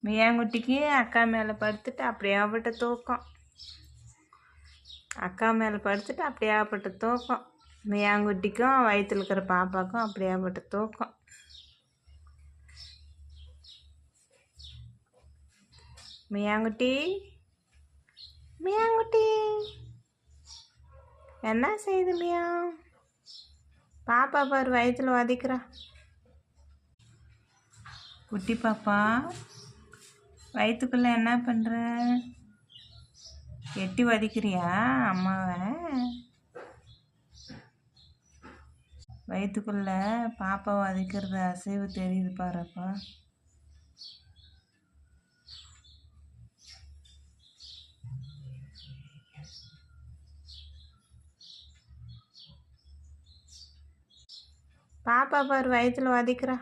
மியாங்குட்டிக்கு அக்கா மேலே படுத்துட்டு அப்படியாப்பட்ட தூக்கம். அக்கா மேலே படுத்துட்டு அப்படியாப்பட்ட தூக்கம். மியாங்குட்டிக்கும் வயிற்றில் இருக்கிற பாப்பாவுக்கும் அப்படியாப்பட்ட தூக்கம். மியாங்குட்டி, மியாங்குட்டி என்ன செய்யுது மியா? பாப்பா பாரு வயிற்றில் வதிக்கிறா. குட்டி பாப்பா வயிற்றுக்குள்ளே என்ன பண்ணுற? எட்டி வதிக்கிறியா அம்மாவை? வயிற்றுக்குள்ளே பாப்பா வதிக்கிறது அசைவு தெரியுது பாருப்பா. பாப்பா பாரு வயிற்றில் வதிக்கிறா.